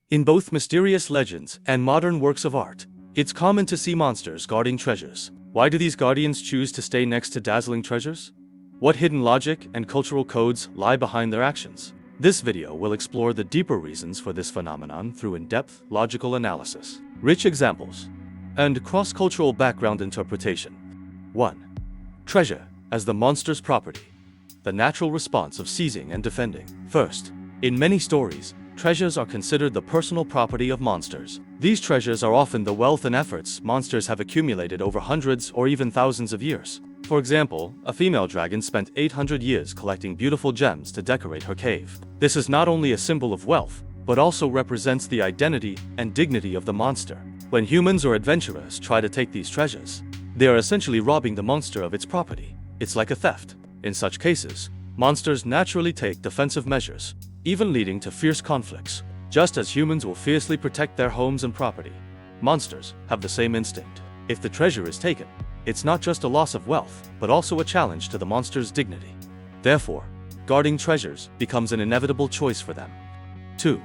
In both mysterious legends and modern works of art, it's common to see monsters guarding treasures. Why do these guardians choose to stay next to dazzling treasures? What hidden logic and cultural codes lie behind their actions? This video will explore the deeper reasons for this phenomenon through in-depth, logical analysis, rich examples, and cross-cultural background interpretation. 1. Treasure as the monster's property. The natural response of seizing and defending. First, in many stories, treasures are considered the personal property of monsters. These treasures are often the wealth and efforts monsters have accumulated over hundreds or even thousands of years. For example, a female dragon spent 800 years collecting beautiful gems to decorate her cave. This is not only a symbol of wealth, but also represents the identity and dignity of the monster. When humans or adventurers try to take these treasures, they are essentially robbing the monster of its property. It's like a theft. In such cases, monsters naturally take defensive measures, even leading to fierce conflicts. Just as humans will fiercely protect their homes and property, monsters have the same instinct. If the treasure is taken, it's not just a loss of wealth, but also a challenge to the monster's dignity. Therefore, guarding treasures becomes an inevitable choice for them. 2.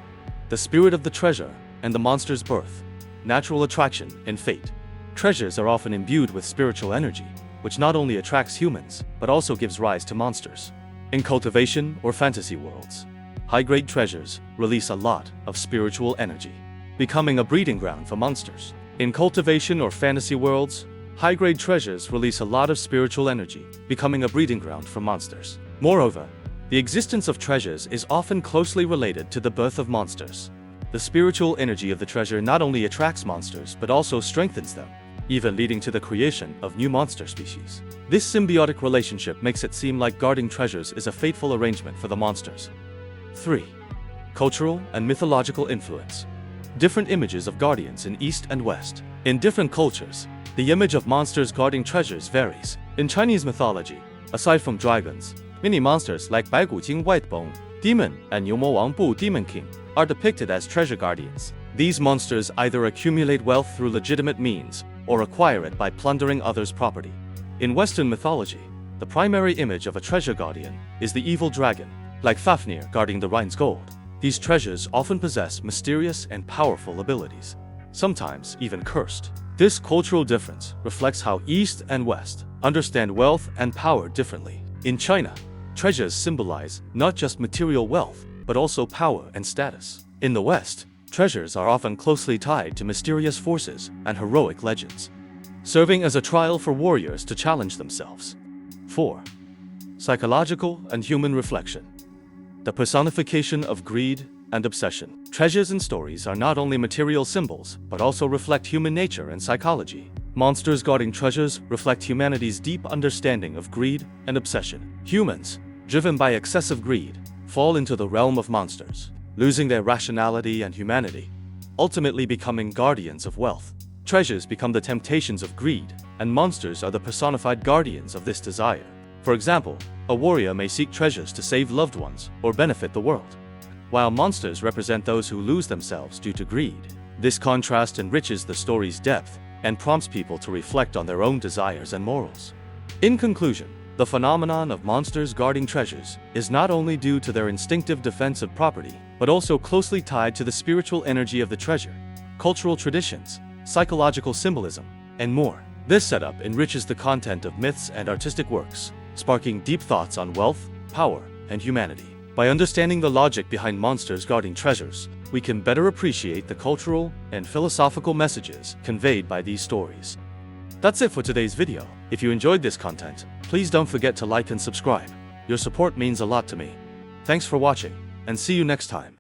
The spirit of the treasure and the monster's birth. Natural attraction and fate. Treasures are often imbued with spiritual energy, which not only attracts humans, but also gives rise to monsters. In cultivation or fantasy worlds, high-grade treasures release a lot of spiritual energy, becoming a breeding ground for monsters. In cultivation or fantasy worlds, high-grade treasures release a lot of spiritual energy, becoming a breeding ground for monsters. Moreover, the existence of treasures is often closely related to the birth of monsters. The spiritual energy of the treasure not only attracts monsters, but also strengthens them, even leading to the creation of new monster species. This symbiotic relationship makes it seem like guarding treasures is a fateful arrangement for the monsters. 3. Cultural and mythological influence. Different images of guardians in East and West. In different cultures, the image of monsters guarding treasures varies. In Chinese mythology, aside from dragons, many monsters like Bai Gu Jing White Bone, Demon, and Niu Mo Wang Bu Demon King are depicted as treasure guardians. These monsters either accumulate wealth through legitimate means or acquire it by plundering others' property. In Western mythology, the primary image of a treasure guardian is the evil dragon, like Fafnir guarding the Rhine's gold. These treasures often possess mysterious and powerful abilities, sometimes even cursed. This cultural difference reflects how East and West understand wealth and power differently. In China, treasures symbolize not just material wealth, but also power and status. In the West, treasures are often closely tied to mysterious forces and heroic legends, serving as a trial for warriors to challenge themselves. 4. Psychological and human reflection. The personification of greed and obsession. Treasures and stories are not only material symbols, but also reflect human nature and psychology. Monsters guarding treasures reflect humanity's deep understanding of greed and obsession. Humans, driven by excessive greed, fall into the realm of monsters, losing their rationality and humanity, ultimately becoming guardians of wealth. Treasures become the temptations of greed, and monsters are the personified guardians of this desire. For example, a warrior may seek treasures to save loved ones or benefit the world, while monsters represent those who lose themselves due to greed. This contrast enriches the story's depth and prompts people to reflect on their own desires and morals. In conclusion, the phenomenon of monsters guarding treasures is not only due to their instinctive defense of property, but also closely tied to the spiritual energy of the treasure, cultural traditions, psychological symbolism, and more. This setup enriches the content of myths and artistic works, sparking deep thoughts on wealth, power, and humanity. By understanding the logic behind monsters guarding treasures, we can better appreciate the cultural and philosophical messages conveyed by these stories. That's it for today's video. If you enjoyed this content, please don't forget to like and subscribe. Your support means a lot to me. Thanks for watching, and see you next time.